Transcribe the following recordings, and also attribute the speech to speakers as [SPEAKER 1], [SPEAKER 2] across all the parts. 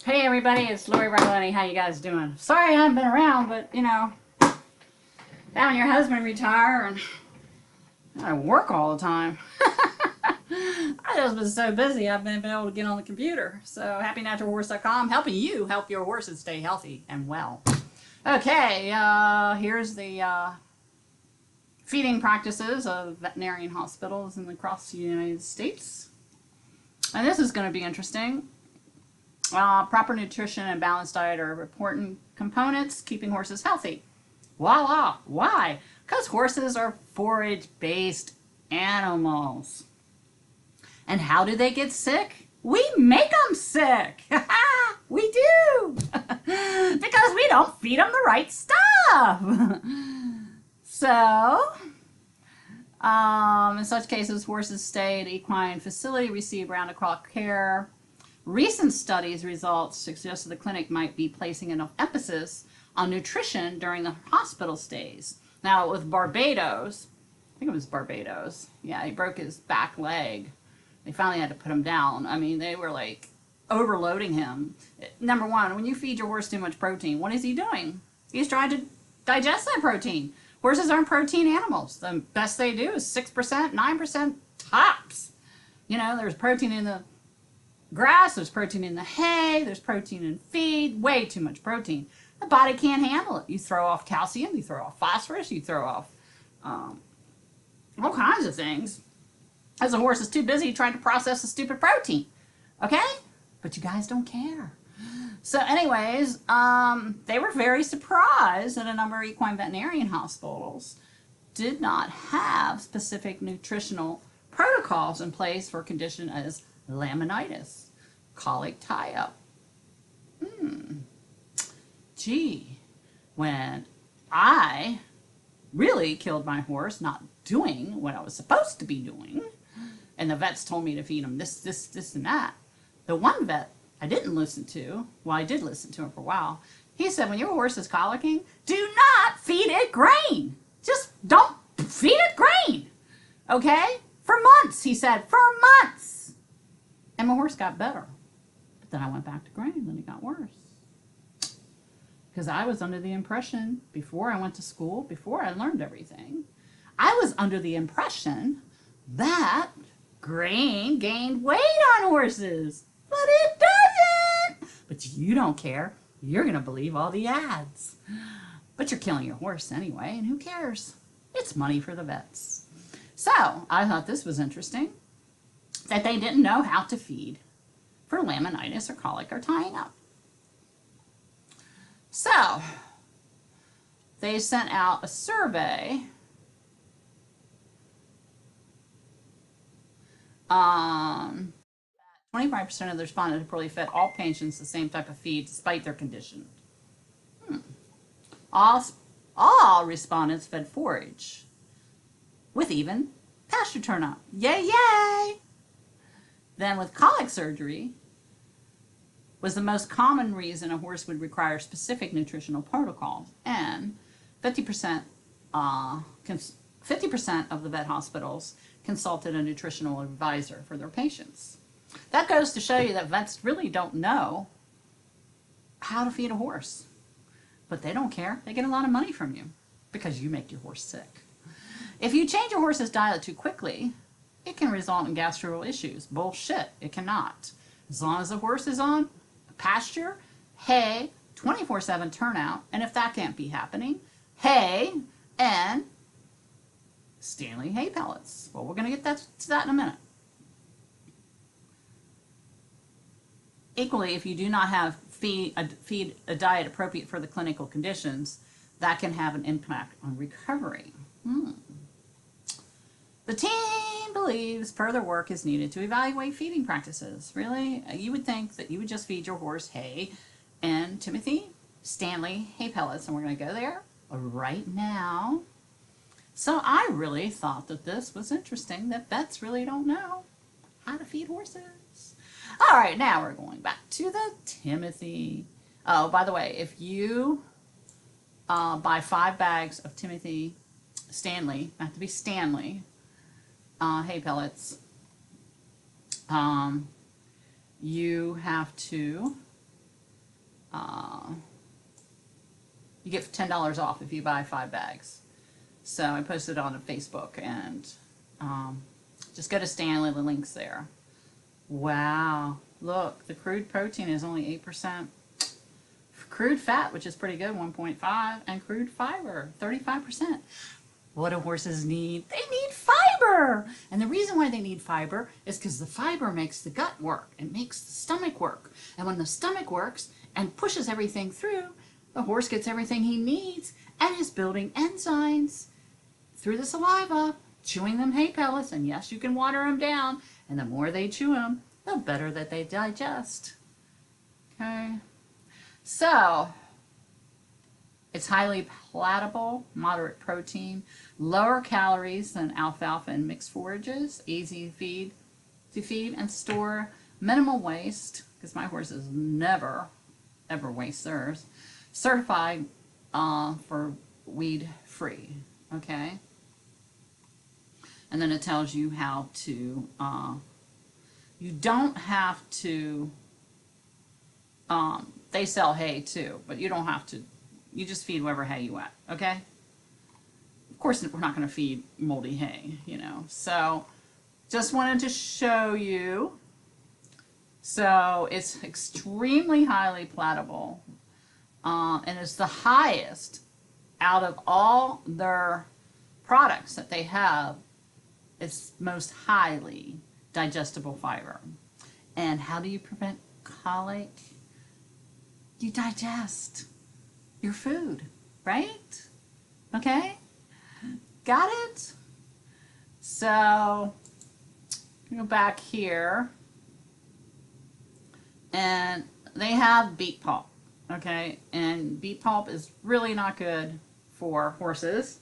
[SPEAKER 1] Hey everybody, it's Lori Bartolotti. How you guys doing? Sorry I haven't been around, but you know, having your husband retire and I work all the time. I just been so busy I've been able to get on the computer. So happynaturalhorse.com, helping you help your horses stay healthy and well. Okay, here's the feeding practices of veterinarian hospitals across the United States. And this is going to be interesting. Proper nutrition and balanced diet are important components keeping horses healthy. Voila! Why? Because horses are forage-based animals. And how do they get sick? We make them sick! We do! Because we don't feed them the right stuff! So, in such cases, horses stay at equine facility, receive round-the-clock care. Recent studies results suggest the clinic might be placing enough emphasis on nutrition during the hospital stays. Now with Barbados, I think it was Barbados, yeah, he broke his back leg. They finally had to put him down. I mean, they were like overloading him. Number one, when you feed your horse too much protein, what is he doing? He's trying to digest that protein. Horses aren't protein animals. The best they do is 6%, 9% tops. You know, there's protein in the grass, there's protein in the hay, there's protein in feed, way too much protein. The body can't handle it. You throw off calcium, you throw off phosphorus, you throw off all kinds of things. As a horse is too busy trying to process the stupid protein. Okay? But you guys don't care. So anyways, they were very surprised that a number of equine veterinarian hospitals did not have specific nutritional protocols in place for a condition as laminitis, colic tie-up. Gee, when I really killed my horse not doing what I was supposed to be doing, and the vets told me to feed him this, and that, the one vet I didn't listen to, well, I did listen to him for a while, he said, when your horse is colicking, do not feed it grain. Just don't feed it grain. Okay? For months, he said, for months. And my horse got better. But then I went back to grain and it got worse. Because I was under the impression, before I went to school, before I learned everything, I was under the impression that grain gained weight on horses. But it doesn't. But you don't care. You're going to believe all the ads. But you're killing your horse anyway, and who cares? It's money for the vets. So, I thought this was interesting, that they didn't know how to feed for laminitis or colic or tying up. So, they sent out a survey 25% of the respondents reportedly fed all patients the same type of feed despite their condition. All respondents fed forage, with even pasture turnout. Yay, yay! Then with colic surgery was the most common reason a horse would require specific nutritional protocols, and 50% of the vet hospitals consulted a nutritional advisor for their patients. That goes to show you that vets really don't know how to feed a horse, but they don't care. They get a lot of money from you because you make your horse sick. If you change your horse's diet too quickly, it can result in gastrointestinal issues. Bullshit, it cannot. As long as the horse is on pasture, hay, 24/7 turnout, and if that can't be happening, hay and Standlee hay pellets. Well, we're going to get to that in a minute. Equally, if you do not have feed a diet appropriate for the clinical conditions, that can have an impact on recovery. The team believes further work is needed to evaluate feeding practices. Really? You would think that you would just feed your horse hay and Timothy Standlee hay pellets, and we're going to go there right now. So I really thought that this was interesting, that vets really don't know how to feed horses. All right, now we're going back to the Timothy. Oh, by the way, if you buy 5 bags of Timothy Standlee, have to be Standlee, hay pellets, you have to you get $10 off if you buy 5 bags. So I posted it on Facebook, and just go to Standlee, the link's there. Wow, look, the crude protein is only 8%. Crude fat, which is pretty good, 1.5, and crude fiber, 35%. What do horses need? They need fiber! And the reason why they need fiber is because the fiber makes the gut work. It makes the stomach work. And when the stomach works and pushes everything through, the horse gets everything he needs and is building enzymes through the saliva, chewing them hay pellets. And yes, you can water them down. And the more they chew them, the better that they digest. Okay? So, it's highly palatable, moderate protein, lower calories than alfalfa and mixed forages, easy to feed and store, minimal waste, because my horses never, ever waste theirs, certified for weed free, okay? And then it tells you how to, you don't have to, they sell hay too, but you don't have to. You just feed whatever hay you want, okay? Of course, we're not going to feed moldy hay, you know. So, just wanted to show you. So, it's extremely highly palatable. And it's the highest out of all their products that they have. It's most highly digestible fiber. And how do you prevent colic? You digest your food, right? Okay? Got it? So, go back here. And they have beet pulp, okay? And beet pulp is really not good for horses,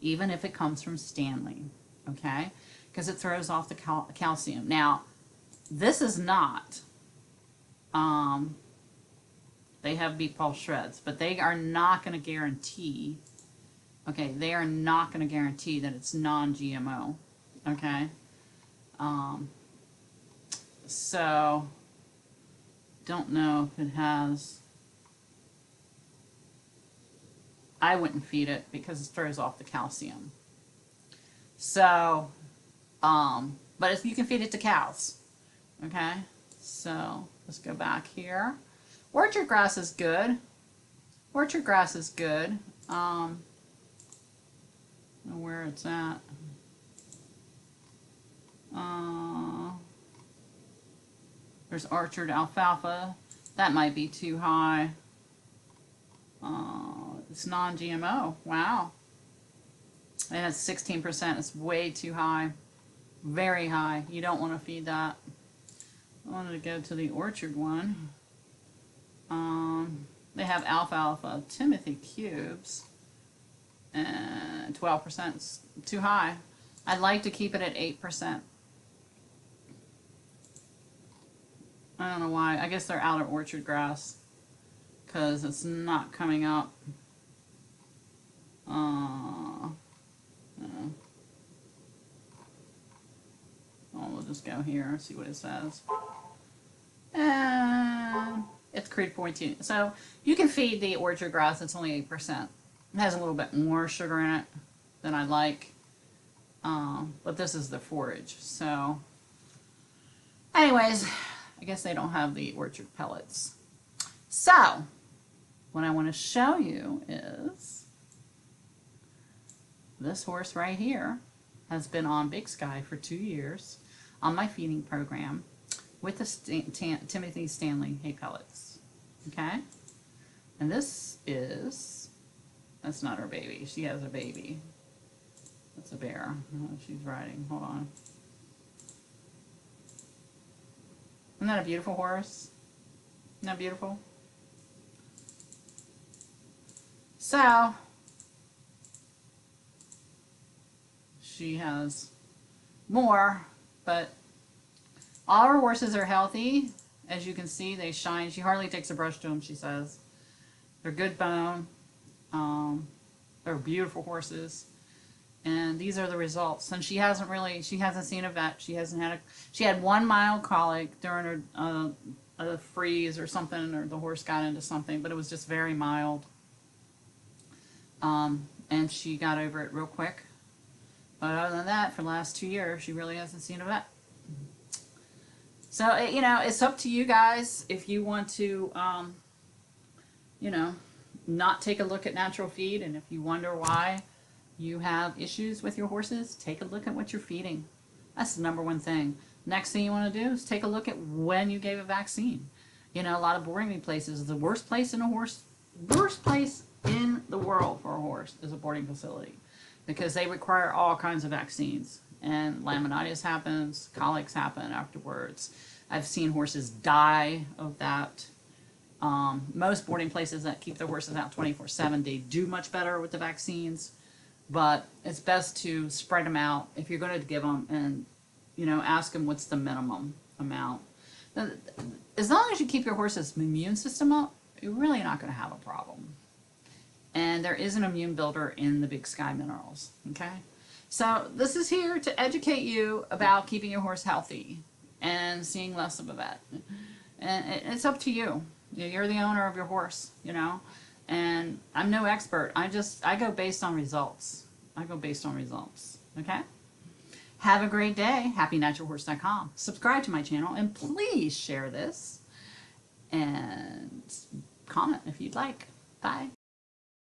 [SPEAKER 1] even if it comes from Standlee, okay? Because it throws off the calcium. Now, this is not, they have beet pulp shreds, but they are not going to guarantee, okay, they are not going to guarantee that it's non-GMO, okay? So, don't know if it has, I wouldn't feed it because it throws off the calcium. So, but if you can feed it to cows, okay? So, let's go back here. Orchard grass is good. Orchard grass is good. I don't know where it's at. There's orchard alfalfa. That might be too high. It's non-GMO. Wow. And it's 16%. It's way too high. Very high. You don't want to feed that. I wanted to go to the orchard one. They have alfalfa Timothy cubes, and 12% is too high. I'd like to keep it at 8%. I don't know why. I guess they're out of orchard grass because it's not coming up. Oh, we'll just go here and see what it says. And it's crude protein. So you can feed the orchard grass. It's only 8%. It has a little bit more sugar in it than I like. But this is the forage. So anyways, I guess they don't have the orchard pellets. So what I want to show you is this horse right here has been on Big Sky for 2 years on my feeding program with the Timothy Standlee hay pellets. Okay? And this is, that's not her baby. She has a baby. That's a bear. Oh, she's riding. Hold on. Isn't that a beautiful horse? Isn't that beautiful? So, she has more, but all her horses are healthy. As you can see, they shine. She hardly takes a brush to them, she says. They're good bone. They're beautiful horses. And these are the results. And she hasn't seen a vet. She had 1 mild colic during her a freeze or something, or the horse got into something, but it was just very mild. And she got over it real quick. But other than that, for the last 2 years, she really hasn't seen a vet. So, you know, it's up to you guys if you want to, you know, not take a look at natural feed. And if you wonder why you have issues with your horses, take a look at what you're feeding. That's the number one thing. Next thing you want to do is take a look at when you gave a vaccine. You know, a lot of boarding places, the worst place in the world for a horse is a boarding facility, because they require all kinds of vaccines, and laminitis happens, colics happen afterwards. I've seen horses die of that. Most boarding places that keep their horses out 24/7, they do much better with the vaccines, but it's best to spread them out if you're going to give them, and, you know, ask them what's the minimum amount. As long as you keep your horse's immune system up, you're really not going to have a problem. And there is an immune builder in the Big Sky minerals, okay? So this is here to educate you about keeping your horse healthy and seeing less of a vet. And it's up to you. You're the owner of your horse, you know? And I'm no expert. I go based on results. Okay? Have a great day. HappyNaturalHorse.com. Subscribe to my channel, and please share this. And comment if you'd like. Bye.